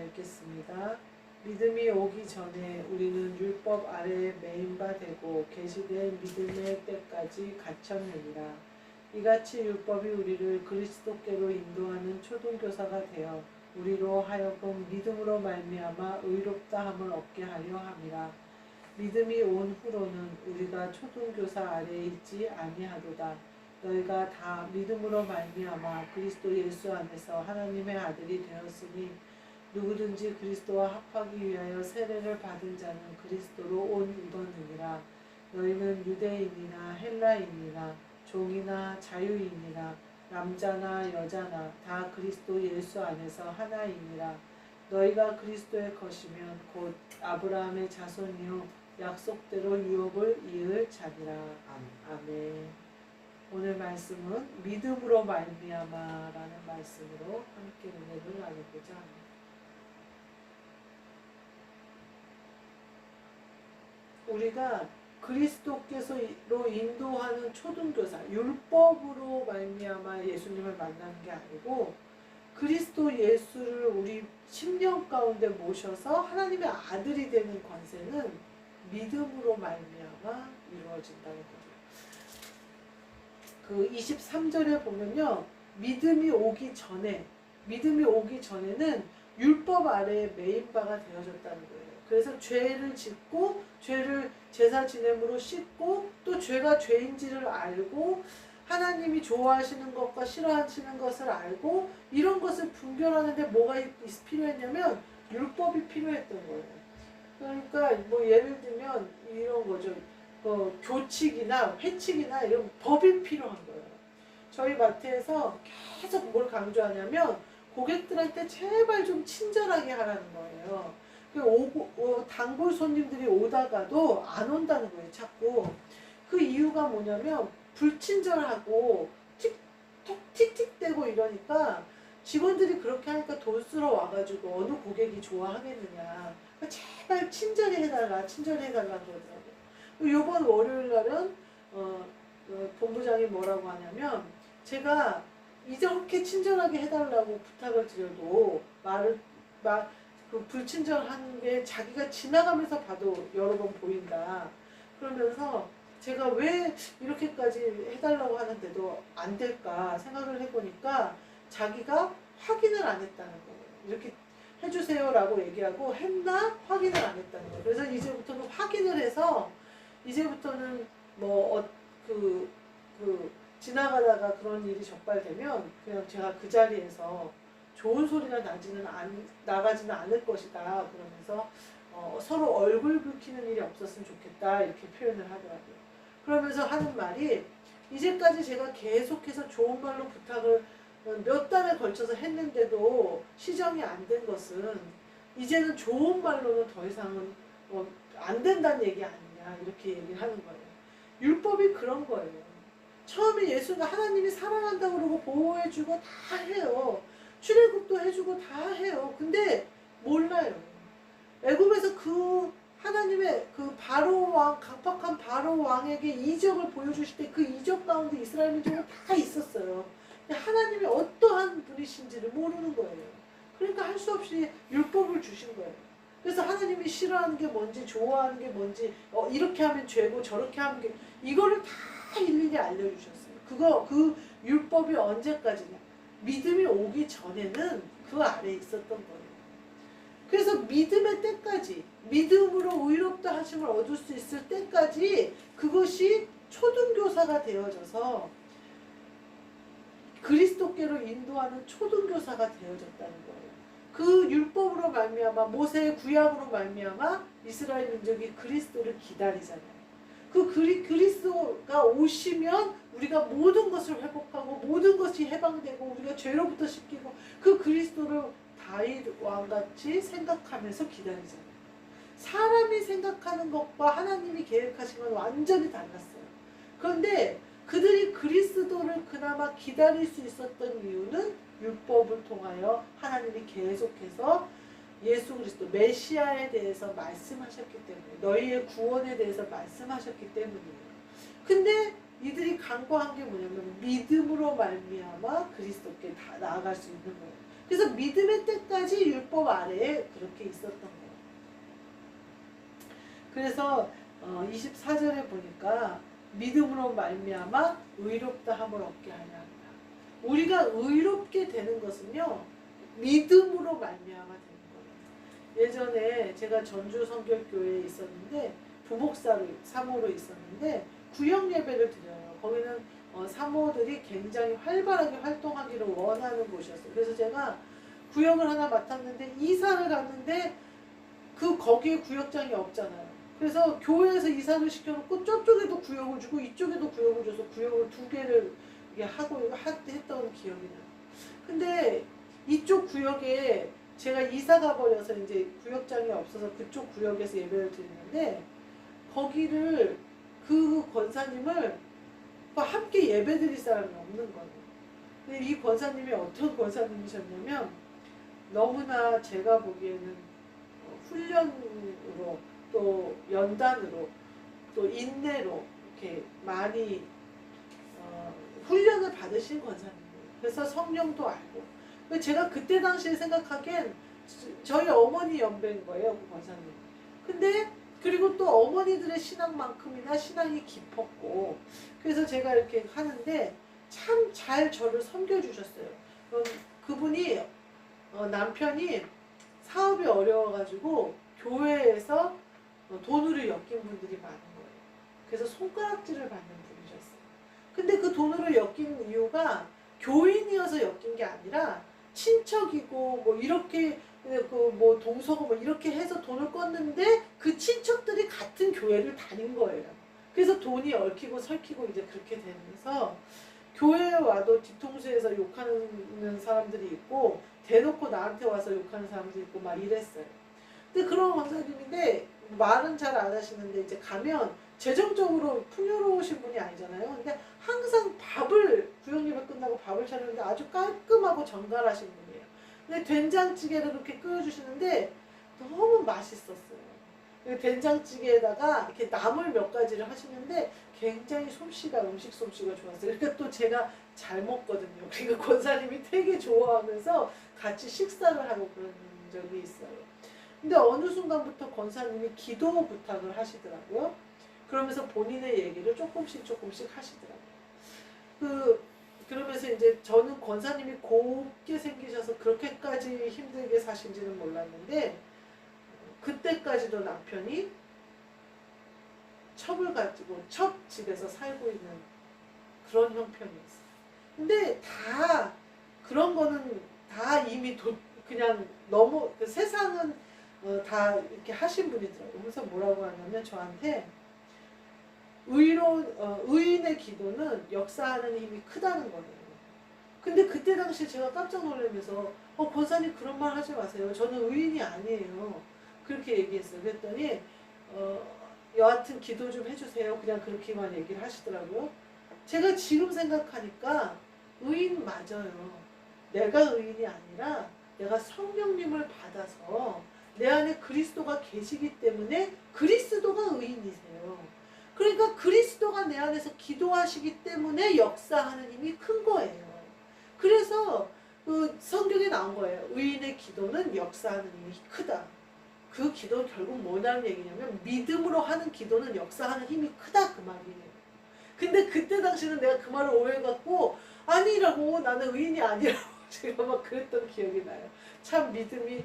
읽겠습니다. 믿음이 오기 전에 우리는 율법 아래에 매인 바 되고 계시된 믿음의 때까지 갇혔느니라. 이같이 율법이 우리를 그리스도께로 인도하는 초등교사가 되어 우리로 하여금 믿음으로 말미암아 의롭다 함을 얻게 하려 함이라. 믿음이 온 후로는 우리가 초등교사 아래에 있지 아니하도다. 너희가 다 믿음으로 말미암아 그리스도 예수 안에서 하나님의 아들이 되었으니 누구든지 그리스도와 합하기 위하여 세례를 받은 자는 그리스도로 옷 입었느니라. 너희는 유대인이나 헬라인이나 종이나 자유인이나 남자나 여자나 다 그리스도 예수 안에서 하나이니라. 너희가 그리스도의 것이면 곧 아브라함의 자손이요 약속대로 유업을 이을 자니라. 아멘. 오늘 말씀은 믿음으로 말미암아라는 말씀으로 함께 은혜를 나누고자 합니다. 우리가 그리스도께서로 인도하는 초등교사, 율법으로 말미암아 예수님을 만나는 게 아니고 그리스도 예수를 우리 심령 가운데 모셔서 하나님의 아들이 되는 권세는 믿음으로 말미암아 이루어진다는 거죠. 그 23절에 보면요, 믿음이 오기 전에는 율법 아래에 매인 바가 되어졌다는 거예요. 그래서 죄를 짓고 죄를 제사 지냄으로 씻고 또 죄가 죄인지를 알고 하나님이 좋아하시는 것과 싫어하시는 것을 알고 이런 것을 분별하는데 뭐가 필요했냐면 율법이 필요했던 거예요. 그러니까 뭐 예를 들면 이런 거죠. 교칙이나 회칙이나 이런 법이 필요한 거예요. 저희 마트에서 계속 뭘 강조하냐면 고객들한테 제발 좀 친절하게 하라는 거예요. 단골 손님들이 오다가도 안 온다는 거예요, 자꾸. 그 이유가 뭐냐면 불친절하고 틱틱대고 이러니까 직원들이 그렇게 하니까 돈 쓰러 와가지고 어느 고객이 좋아하겠느냐. 그러니까 제발 친절히 해달라 그러더라고요. 이번 월요일 날은 본부장이 뭐라고 하냐면 제가 이렇게 친절하게 해달라고 부탁을 드려도 그 불친절한 게 자기가 지나가면서 봐도 여러 번 보인다. 그러면서 제가 왜 이렇게까지 해달라고 하는데도 안 될까 생각을 해보니까 자기가 확인을 안 했다는 거예요. 이렇게 해주세요라고 얘기하고 했나 확인을 안 했다는 거예요. 그래서 이제부터는 확인을 해서 이제부터는 지나가다가 그런 일이 적발되면 그냥 제가 그 자리에서 좋은 소리가 나가지는 않을 것이다. 그러면서 서로 얼굴 붉히는 일이 없었으면 좋겠다. 이렇게 표현을 하더라고요. 그러면서 하는 말이 이제까지 제가 계속해서 좋은 말로 부탁을 몇 달에 걸쳐서 했는데도 시정이 안 된 것은 이제는 좋은 말로는 더 이상은 안 된다는 얘기 아니냐. 이렇게 얘기를 하는 거예요. 율법이 그런 거예요. 처음에 예수가 하나님이 사랑한다고 그러고 보호해주고 다 해요. 출애굽도 해주고 다 해요. 근데 몰라요. 애굽에서 그 하나님의 그 바로 왕, 강팍한 바로 왕에게 이적을 보여주실 때 그 이적 가운데 이스라엘 민족은 다 있었어요. 근데 하나님이 어떠한 분이신지를 모르는 거예요. 그러니까 할 수 없이 율법을 주신 거예요. 그래서 하나님이 싫어하는 게 뭔지 좋아하는 게 뭔지 이렇게 하면 죄고 저렇게 하면 게 이거를 다 일일이 알려주셨어요. 그 율법이 언제까지냐? 믿음이 오기 전에는 그 아래에 있었던 거예요. 그래서 믿음의 때까지, 믿음으로 의롭다 하심을 얻을 수 있을 때까지 그것이 초등교사가 되어져서 그리스도께로 인도하는 초등교사가 되어졌다는 거예요. 그 율법으로 말미암아 모세의 구약으로 말미암아 이스라엘 민족이 그리스도를 기다리잖아요. 그 그리스도가 오시면 우리가 모든 것을 회복하고 모든 것이 해방되고 우리가 죄로부터 씻기고 그 그리스도를 다윗 왕같이 생각하면서 기다리잖아요. 사람이 생각하는 것과 하나님이 계획하신 건 완전히 달랐어요. 그런데 그들이 그리스도를 그나마 기다릴 수 있었던 이유는 율법을 통하여 하나님이 계속해서 예수 그리스도 메시아에 대해서 말씀하셨기 때문에 너희의 구원에 대해서 말씀하셨기 때문이에요. 근데 이들이 간과한 게 뭐냐면 믿음으로 말미암아 그리스도께 다 나아갈 수 있는 거예요. 그래서 믿음의 때까지 율법 아래에 그렇게 있었던 거예요. 그래서 24절에 보니까 믿음으로 말미암아 의롭다함을 얻게 하려 합니다. 우리가 의롭게 되는 것은요, 믿음으로 말미암아 되는 거예요. 예전에 제가 전주 성결교회에 있었는데 부목사로 사모로 있었는데 구역 예배를 드려요. 거기는 사모들이 굉장히 활발하게 활동하기를 원하는 곳이었어요. 그래서 제가 구역을 하나 맡았는데 이사를 갔는데 거기에 구역장이 없잖아요. 그래서 교회에서 이사를 시켜놓고 저쪽에도 구역을 주고 이쪽에도 구역을 줘서 구역을 2개를 하고 했던 기억이 나요. 근데 이쪽 구역에 제가 이사가 버려서 이제 구역장이 없어서 그쪽 구역에서 예배를 드리는데 거기를 그 권사님을 함께 예배 드릴 사람이 없는 거예요. 근데 이 권사님이 어떤 권사님이셨냐면 너무나 제가 보기에는 훈련으로 또 연단으로 또 인내로 이렇게 많이 훈련을 받으신 권사님이에요. 그래서 성령도 알고. 제가 그때 당시에 생각하기엔 저희 어머니 연배인 거예요, 그 권사님. 근데 그리고 또 어머니들의 신앙만큼이나 신앙이 깊었고, 그래서 제가 이렇게 하는데 참 잘 저를 섬겨주셨어요. 그분이 남편이 사업이 어려워가지고 교회에서 돈으로 엮인 분들이 많은 거예요. 그래서 손가락질을 받는 분이셨어요. 근데 그 돈으로 엮인 이유가 교인이어서 엮인 게 아니라 친척이고 뭐 이렇게 뭐 동서고 뭐 이렇게 해서 돈을 껐는데 그 친척들이 같은 교회를 다닌 거예요. 그래서 돈이 얽히고 설키고 이제 그렇게 되면서 교회에 와도 뒤통수에서 욕하는 사람들이 있고 대놓고 나한테 와서 욕하는 사람들이 있고 막 이랬어요. 근데 그런 권사님인데 말은 잘 안 하시는데 이제 가면 재정적으로 풍요로우신 분이 아니잖아요. 근데 항상 밥을 구역예배 끝나고 밥을 차리는데 아주 깔끔하고 정갈하신 분이에요. 근데 된장찌개를 이렇게 끓여주시는데 너무 맛있었어요. 된장찌개에다가 이렇게 나물 몇 가지를 하시는데 굉장히 음식 솜씨가 좋았어요. 그러니까 또 제가 잘 먹거든요. 그러니까 권사님이 되게 좋아하면서 같이 식사를 하고 그런 적이 있어요. 근데 어느 순간부터 권사님이 기도 부탁을 하시더라고요. 그러면서 본인의 얘기를 조금씩 하시더라고요. 그러면서 이제 저는 권사님이 곱게 생기셔서 그렇게까지 힘들게 사신지는 몰랐는데 그때까지도 남편이 첩을 가지고 첩 집에서 살고 있는 그런 형편이었어요. 근데 다 그런 거는 다 이미 그냥 너무 세상은 다 이렇게 하신 분이더라고요. 그래서 뭐라고 하냐면 저한테 의인의 기도는 역사하는 힘이 크다는 거예요. 근데 그때 당시 제가 깜짝 놀라면서 권사님 그런 말 하지 마세요. 저는 의인이 아니에요. 그렇게 얘기했어요. 그랬더니 여하튼 기도 좀 해주세요. 그냥 그렇게만 얘기를 하시더라고요. 제가 지금 생각하니까 의인 맞아요. 내가 의인이 아니라 내가 성령님을 받아서 내 안에 그리스도가 계시기 때문에 그리스도가 의인이세요. 그러니까 그리스도가 내 안에서 기도하시기 때문에 역사하는 힘이 큰 거예요. 그래서 그 성경에 나온 거예요. 의인의 기도는 역사하는 힘이 크다. 그 기도는 결국 뭐냐는 얘기냐면 믿음으로 하는 기도는 역사하는 힘이 크다 그 말이에요. 근데 그때 당시는 내가 그 말을 오해해갖고 아니라고 나는 의인이 아니라고 제가 막 그랬던 기억이 나요. 참 믿음이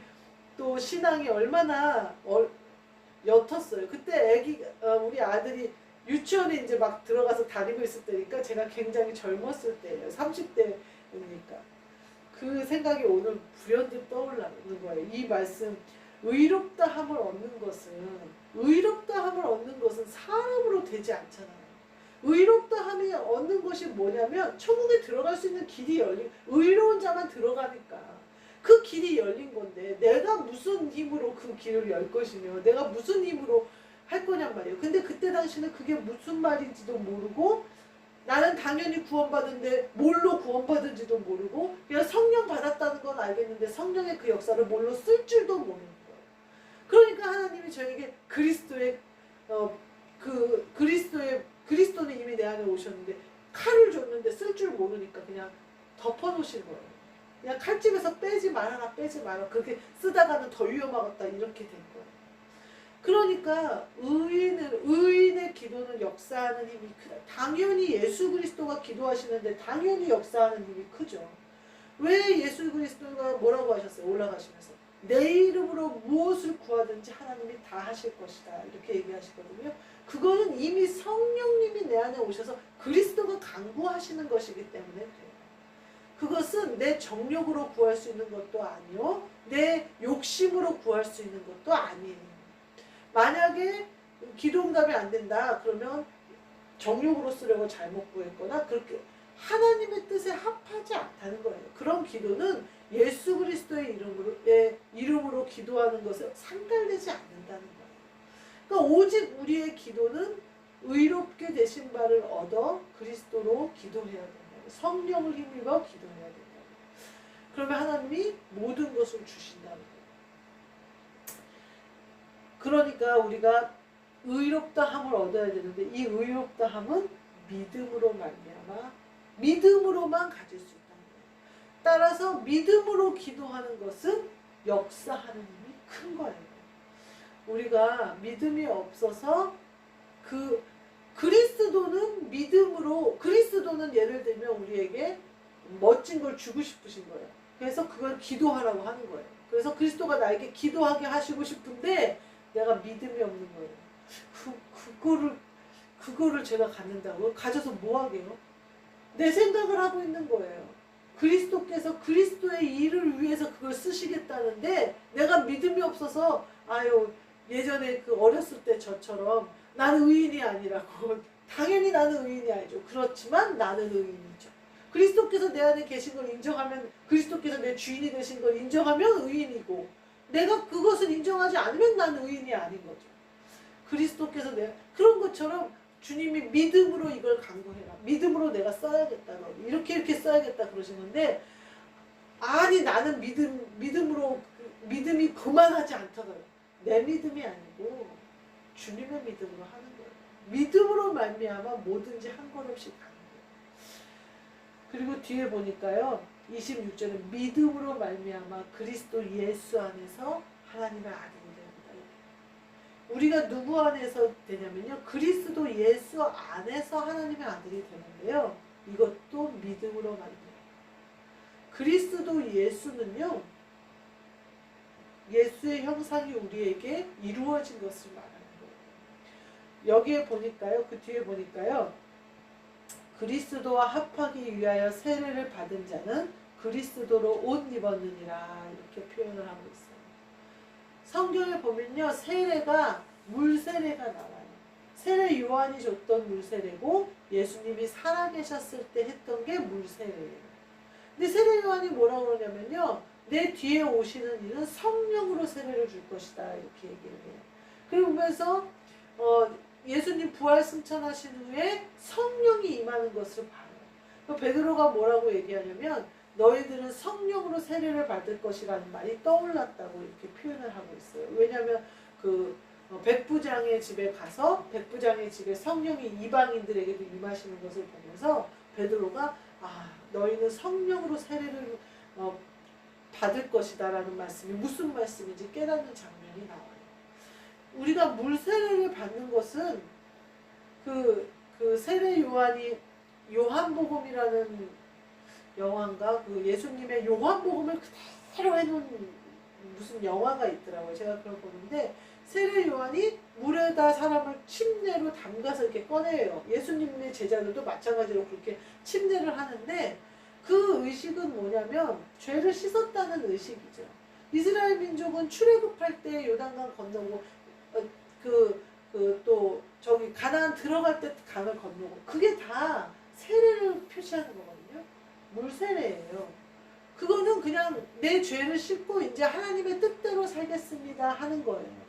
또 신앙이 얼마나 옅었어요. 그때 우리 아들이 유치원에 이제 막 들어가서 다니고 있을 때니까 제가 굉장히 젊었을 때예요. 30대니까. 그 생각이 오늘 불현듯 떠올라는 거예요. 이 말씀 의롭다함을 얻는 것은 사람으로 되지 않잖아요. 의롭다함이 얻는 것이 뭐냐면 천국에 들어갈 수 있는 길이 열린 의로운 자만 들어가니까 그 길이 열린 건데 내가 무슨 힘으로 그 길을 열 것이며 내가 무슨 힘으로 할 거냔 말이에요. 근데 그때 당시는 그게 무슨 말인지도 모르고 나는 당연히 구원받은데 뭘로 구원받은지도 모르고 그냥 성령 받았다는 건 알겠는데 성령의 그 역사를 뭘로 쓸 줄도 모르는 거예요. 그러니까 하나님이 저에게 그리스도는 이미 내 안에 오셨는데 칼을 줬는데 쓸 줄 모르니까 그냥 덮어놓으신 거예요. 그냥 칼집에서 빼지 말아라, 빼지 마라. 그렇게 쓰다가는 더 위험하겠다. 이렇게 된 거예요. 그러니까 의인의 기도는 역사하는 힘이 크다. 당연히 예수 그리스도가 기도하시는데 당연히 역사하는 힘이 크죠. 왜 예수 그리스도가 뭐라고 하셨어요? 올라가시면서 내 이름으로 무엇을 구하든지 하나님이 다 하실 것이다. 이렇게 얘기하시거든요. 그거는 이미 성령님이 내 안에 오셔서 그리스도가 강구하시는 것이기 때문에 그래요. 그것은 내 정력으로 구할 수 있는 것도 아니요, 내 욕심으로 구할 수 있는 것도 아니에요. 만약에 기도 응답이 안 된다 그러면 정욕으로 쓰려고 잘못 구했거나 그렇게 하나님의 뜻에 합하지 않다는 거예요. 그런 기도는 예수 그리스도의 이름으로 기도하는 것에 상달되지 않는다는 거예요. 그러니까 오직 우리의 기도는 의롭게 되신 바를 얻어 그리스도로 기도해야 된다. 성령을 힘입어 기도해야 된다. 그러면 하나님이 모든 것을 주신다는 거예요. 그러니까 우리가 의롭다함을 얻어야 되는데 이 의롭다함은 믿음으로 말미암아 믿음으로만 가질 수 있다는 거예요. 따라서 믿음으로 기도하는 것은 역사하는 힘이 큰 거예요. 우리가 믿음이 없어서 그리스도는 믿음으로, 그리스도는 예를 들면 우리에게 멋진 걸 주고 싶으신 거예요. 그래서 그걸 기도하라고 하는 거예요. 그래서 그리스도가 나에게 기도하게 하시고 싶은데 내가 믿음이 없는 거예요. 그거를 제가 갖는다고요? 가져서 뭐 하게요? 내 생각을 하고 있는 거예요. 그리스도께서 그리스도의 일을 위해서 그걸 쓰시겠다는데 내가 믿음이 없어서 예전에 그 어렸을 때 저처럼 나는 의인이 아니라고. 당연히 나는 의인이 아니죠. 그렇지만 나는 의인이죠. 그리스도께서 내 안에 계신 걸 인정하면, 그리스도께서 내 주인이 되신 걸 인정하면 의인이고, 내가 그것을 인정하지 않으면 나는 의인이 아닌 거죠. 그리스도께서 그런 것처럼 주님이 믿음으로 이걸 강구해라. 믿음으로 내가 써야겠다. 이렇게 써야겠다 그러신 건데, 아니 나는 믿음이 그만하지 않더라고요. 내 믿음이 아니고 주님의 믿음으로 하는 거예요. 믿음으로 말미암아 뭐든지 한 걸음씩 가는 거예요. 그리고 뒤에 보니까요. 26절에 믿음으로 말미암아 그리스도 예수 안에서 하나님의 아들이 됩니다. 우리가 누구 안에서 되냐면요. 그리스도 예수 안에서 하나님의 아들이 되는데요. 이것도 믿음으로 말미암아. 그리스도 예수는요. 예수의 형상이 우리에게 이루어진 것을 말하는 거예요. 여기에 보니까요. 그 뒤에 보니까요. 그리스도와 합하기 위하여 세례를 받은 자는 그리스도로 옷 입었느니라 이렇게 표현을 하고 있어요. 성경에 보면요. 세례가 물세례가 나와요. 세례 요한이 줬던 물세례고 예수님이 살아계셨을 때 했던 게 물세례예요. 근데 세례 요한이 뭐라고 그러냐면요. 내 뒤에 오시는 이는 성령으로 세례를 줄 것이다 이렇게 얘기를 해요. 그리고 보면서 예수님 부활 승천하신 후에 성령이 임하는 것을 봐요. 베드로가 뭐라고 얘기하냐면 너희들은 성령으로 세례를 받을 것이라는 말이 떠올랐다고 이렇게 표현을 하고 있어요. 왜냐하면 백부장의 집에 가서 백부장의 집에 성령이 이방인들에게도 임하시는 것을 보면서 베드로가 너희는 성령으로 세례를 받을 것이다 라는 말씀이 무슨 말씀인지 깨닫는 장면이 나와요. 우리가 물세례를 받는 것은 그 세례 요한이 요한복음이라는 영화인가 그 예수님의 요한복음을 그대로 해놓은 무슨 영화가 있더라고요. 제가 그걸 보는데 세례 요한이 물에다 사람을 침례로 담가서 이렇게 꺼내요. 예수님의 제자들도 마찬가지로 그렇게 침례를 하는데 그 의식은 뭐냐면 죄를 씻었다는 의식이죠. 이스라엘 민족은 출애굽할 때 요단강 건너고 또 저기 가나안 들어갈 때 강을 건너고 그게 다 세례를 표시하는 거거든요. 물세례예요. 그거는 그냥 내 죄를 씻고 이제 하나님의 뜻대로 살겠습니다 하는 거예요.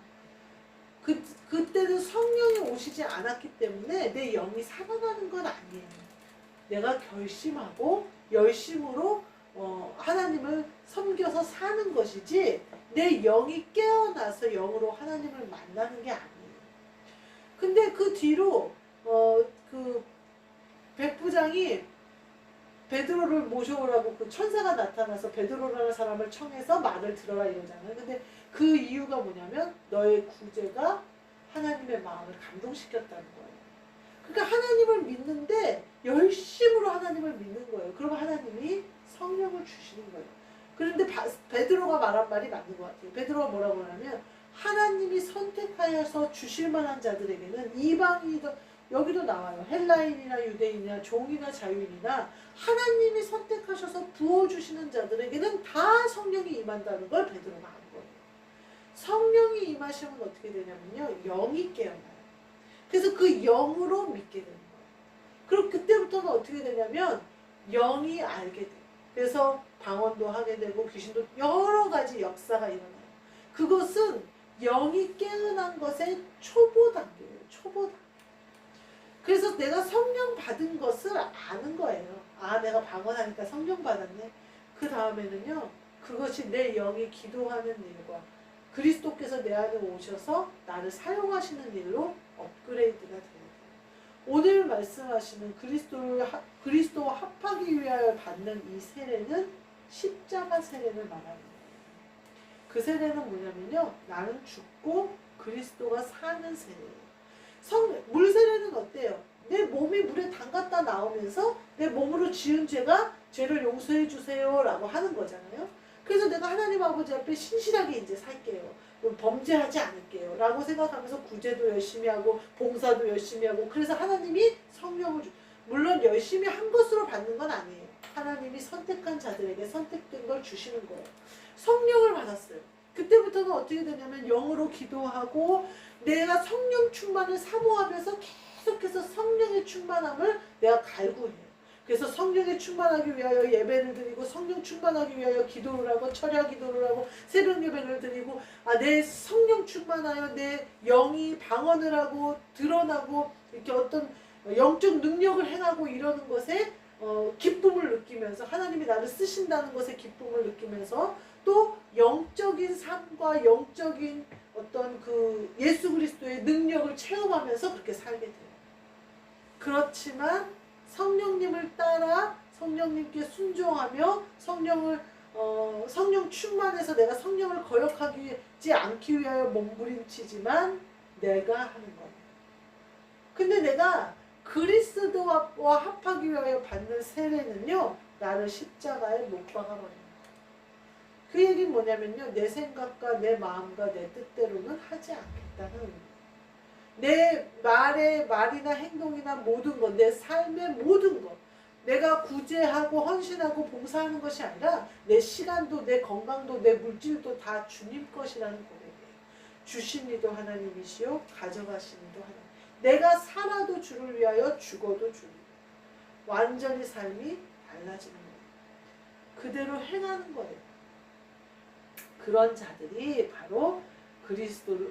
그때는 성령이 오시지 않았기 때문에 내 영이 살아나는 건 아니에요. 내가 결심하고 열심으로 하나님을 섬겨서 사는 것이지 내 영이 깨어나서 영으로 하나님을 만나는 게 아니에요. 근데 그 뒤로 그 백부장이 베드로를 모셔오라고 그 천사가 나타나서 베드로라는 사람을 청해서 말을 들어라 이러잖아요. 근데 그 이유가 뭐냐면 너의 구제가 하나님의 마음을 감동시켰다는 거예요. 그러니까 하나님을 믿는데 열심으로 하나님을 믿는 거예요. 그러면 하나님이 성령을 주시는 거예요. 그런데 베드로가 말한 말이 맞는 것 같아요. 베드로가 뭐라고 하냐면 하나님이 선택하여서 주실 만한 자들에게는 이방인이든 여기도 나와요. 헬라인이나 유대인이나 종이나 자유인이나 하나님이 선택하셔서 부어주시는 자들에게는 다 성령이 임한다는 걸 베드로가 아는 거예요. 성령이 임하시면 어떻게 되냐면요. 영이 깨어나요. 그래서 그 영으로 믿게 되는 거예요. 그리고 그때부터는 어떻게 되냐면 영이 알게 돼요. 그래서 방언도 하게 되고 귀신도 여러 가지 역사가 일어나요. 그것은 영이 깨어난 것의 초보 단계예요. 초보 단계. 그래서 내가 성령 받은 것을 아는 거예요. 아, 내가 방언하니까 성령 받았네. 그 다음에는요. 그것이 내 영이 기도하는 일과 그리스도께서 내 안에 오셔서 나를 사용하시는 일로 업그레이드가 돼요. 오늘 말씀하시는 그리스도와 합하기 위하여 받는 이 세례는 십자가 세례를 말하는 거예요. 그 세례는 뭐냐면요. 나는 죽고 그리스도가 사는 세례예요. 물 세례는 어때요? 내 몸이 물에 담갔다 나오면서 내 몸으로 지은 죄를 용서해 주세요 라고 하는 거잖아요. 그래서 내가 하나님 아버지 앞에 신실하게 이제 살게요. 범죄하지 않을게요 라고 생각하면서 구제도 열심히 하고 봉사도 열심히 하고 그래서 하나님이 성령을 물론 열심히 한 것으로 받는 건 아니에요. 하나님이 선택한 자들에게 선택된 걸 주시는 거예요. 성령을 받았어요. 그때부터는 어떻게 되냐면 영으로 기도하고 내가 성령 충만을 사모하면서 계속해서 성령의 충만함을 내가 갈구해요. 그래서 성령에 충만하기 위하여 예배를 드리고 성령 충만하기 위하여 기도를 하고 철야 기도를 하고 새벽 예배를 드리고 내 성령 충만하여 내 영이 방언을 하고 드러나고 이렇게 어떤 영적 능력을 행하고 이러는 것에 기쁨을 느끼면서 하나님이 나를 쓰신다는 것에 기쁨을 느끼면서 또 영적인 삶과 영적인 어떤 그 예수 그리스도의 능력을 체험하면서 그렇게 살게 돼요. 그렇지만 성령님을 따라 성령님께 순종하며 성령 충만해서 내가 성령을 거역하지 않기 위하여 몸부림치지만 내가 하는 거예요. 근데 내가 그리스도와 합하기 위하여 받는 세례는요. 나를 십자가에 못 박아버리는 거예요. 그 얘기는 뭐냐면요. 내 생각과 내 마음과 내 뜻대로는 하지 않겠다는 의미예요. 내 말이나 행동이나 모든 것, 내 삶의 모든 것, 내가 구제하고 헌신하고 봉사하는 것이 아니라 내 시간도 내 건강도 내 물질도 다 주님 것이라는 고백이에요. 주신 이도 하나님이시요 가져가신 이도 하나님. 내가 살아도 주를 위하여 죽어도 주를 위하여. 완전히 삶이 달라지는 거예요. 그대로 행하는 거예요. 그런 자들이 바로 그리스도로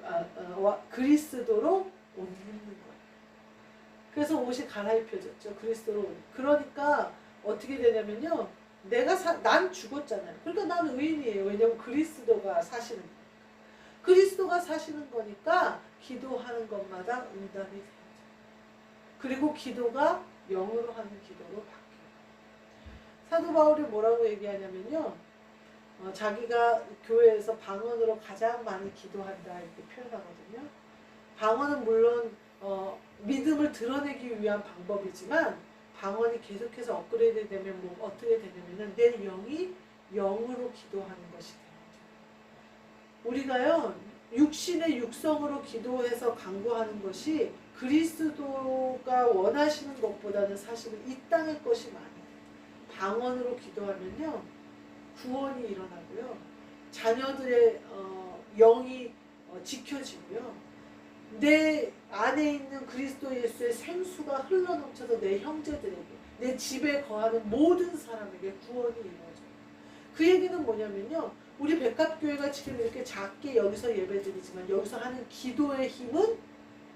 옷 입는 거예요. 그래서 옷이 갈아입혀졌죠. 그리스도로 옷. 그러니까 어떻게 되냐면요. 난 죽었잖아요. 그러니까 난 의인이에요. 왜냐하면 그리스도가 사시는 거예요. 그리스도가 사시는 거니까 기도하는 것마다 응답이 돼요. 그리고 기도가 영으로 하는 기도로 바뀌어요. 사도 바울이 뭐라고 얘기하냐면요. 자기가 교회에서 방언으로 가장 많이 기도한다 이렇게 표현하거든요. 방언은 물론 믿음을 드러내기 위한 방법이지만 방언이 계속해서 업그레이드 되면 뭐 어떻게 되냐면은 내 영이 영으로 기도하는 것이 돼요. 우리가요 육신의 육성으로 기도해서 간구하는 것이 그리스도가 원하시는 것보다는 사실은 이 땅의 것이 많아요. 방언으로 기도하면요 구원이 일어나고요 자녀들의 영이 지켜지고요 내 안에 있는 그리스도 예수의 생수가 흘러넘쳐서 내 형제들에게 내 집에 거하는 모든 사람에게 구원이 이루어져요. 그 얘기는 뭐냐면요 우리 백합교회가 지금 이렇게 작게 여기서 예배드리지만 여기서 하는 기도의 힘은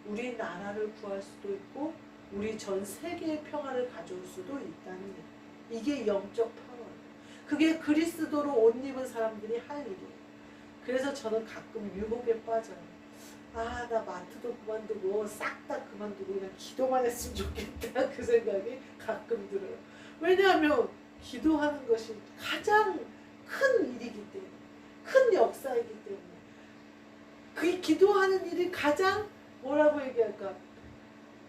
우리 나라를 구할 수도 있고 우리 전 세계의 평화를 가져올 수도 있다는 얘기예요. 이게 영적 평화예요. 그게 그리스도로 옷 입은 사람들이 할 일이에요. 그래서 저는 가끔 유혹에 빠져요. 나 마트도 그만두고 싹 다 그만두고 그냥 기도만 했으면 좋겠다 그 생각이 가끔 들어요. 왜냐하면 기도하는 것이 가장 큰 일이기 때문에, 큰 역사이기 때문에, 그 기도하는 일이 가장 뭐라고 얘기할까?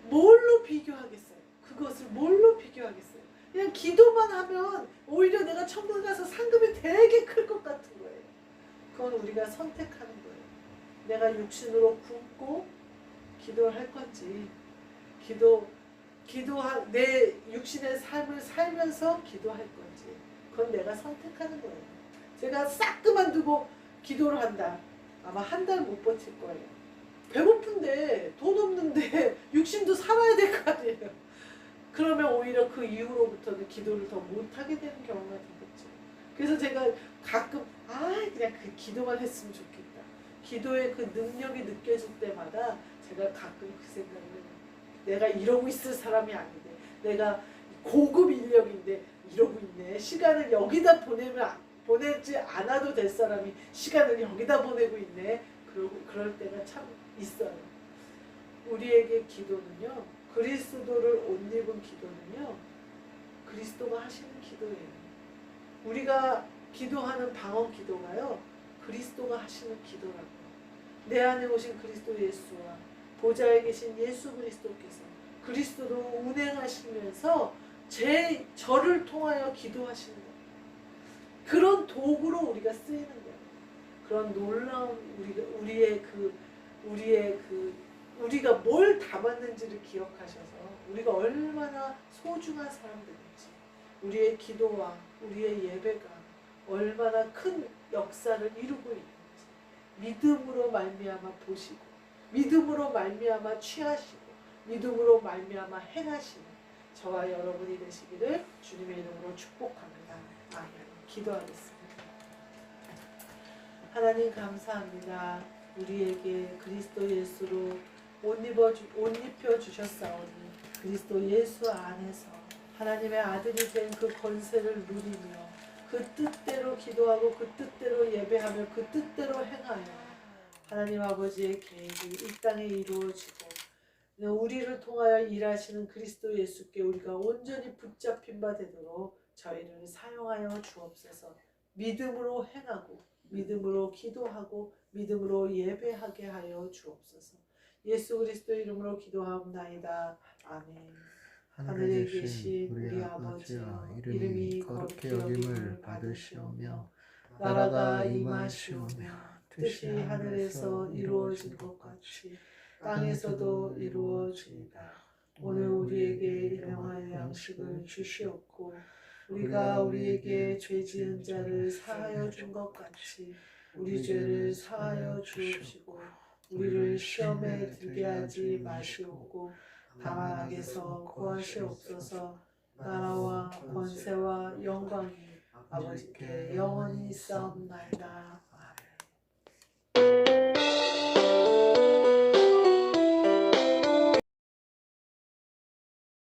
뭘로 비교하겠어요? 그것을 뭘로 비교하겠어요? 그냥 기도만 하면 오히려 내가 천국에 가서 상급이 되게 클 것 같은 거예요. 그건 우리가 선택하는 거예요. 내가 육신으로 굶고 기도를 할 건지, 내 육신의 삶을 살면서 기도할 건지, 그건 내가 선택하는 거예요. 제가 싹 그만두고 기도를 한다. 아마 한 달 못 버틸 거예요. 배고픈데, 돈 없는데, 육신도 살아야 될 거 아니에요. 그러면 오히려 그 이후로부터는 기도를 더 못하게 되는 경우가 되겠죠. 그래서 제가 가끔, 그냥 그 기도만 했으면 좋겠다. 기도의 그 능력이 느껴질 때마다 제가 가끔 그 생각을 해요. 내가 이러고 있을 사람이 아닌데, 내가 고급 인력인데 이러고 있네. 시간을 여기다 보내지 않아도 될 사람이 시간을 여기다 보내고 있네. 그럴 때가 참 있어요. 우리에게 기도는요, 그리스도를 옷 입은 기도는요, 그리스도가 하시는 기도예요. 우리가 기도하는 방언 기도가요, 그리스도가 하시는 기도라고요. 내 안에 오신 그리스도 예수와 보좌에 계신 예수 그리스도께서 그리스도로 운행하시면서 저를 통하여 기도하시는 거예요. 그런 도구로 우리가 쓰이는 거예요. 그런 놀라운 우리가 뭘 담았는지를 기억하셔서 우리가 얼마나 소중한 사람들인지, 우리의 기도와 우리의 예배가 얼마나 큰 역사를 이루고 있는지 믿음으로 말미암아 보시고, 믿음으로 말미암아 취하시고, 믿음으로 말미암아 행하시는 저와 여러분이 되시기를 주님의 이름으로 축복합니다. 아멘. 기도하겠습니다. 하나님 감사합니다. 우리에게 그리스도 예수로 옷 입혀 주셨사오니 그리스도 예수 안에서 하나님의 아들이 된 그 권세를 누리며 그 뜻대로 기도하고 그 뜻대로 예배하며 그 뜻대로 행하여 하나님 아버지의 계획이 이 땅에 이루어지고 우리를 통하여 일하시는 그리스도 예수께 우리가 온전히 붙잡힌 바 되도록 저희를 사용하여 주옵소서. 믿음으로 행하고 믿음으로 기도하고 믿음으로 예배하게 하여 주옵소서. 예수 그리스도 이름으로 기도하옵나이다. 아멘. 하늘에 계신 우리 아버지여, 이름이 거룩히 여김을 받으시오며 나라가 임하시오며 뜻이 하늘에서 이루어진 것 같이 땅에서도 이루어지이다. 오늘 우리에게 일용할 양식을 주시옵고 우리가 우리에게 죄 지은 자를 사하여 준 것 같이 우리 죄를 사하여 주옵시고 우리를 시험에 들게 하지 마시옵고 다만 악에서 구하시옵소서. 나라와 권세와 영광이 아버지께 영원히 있사옵나이다.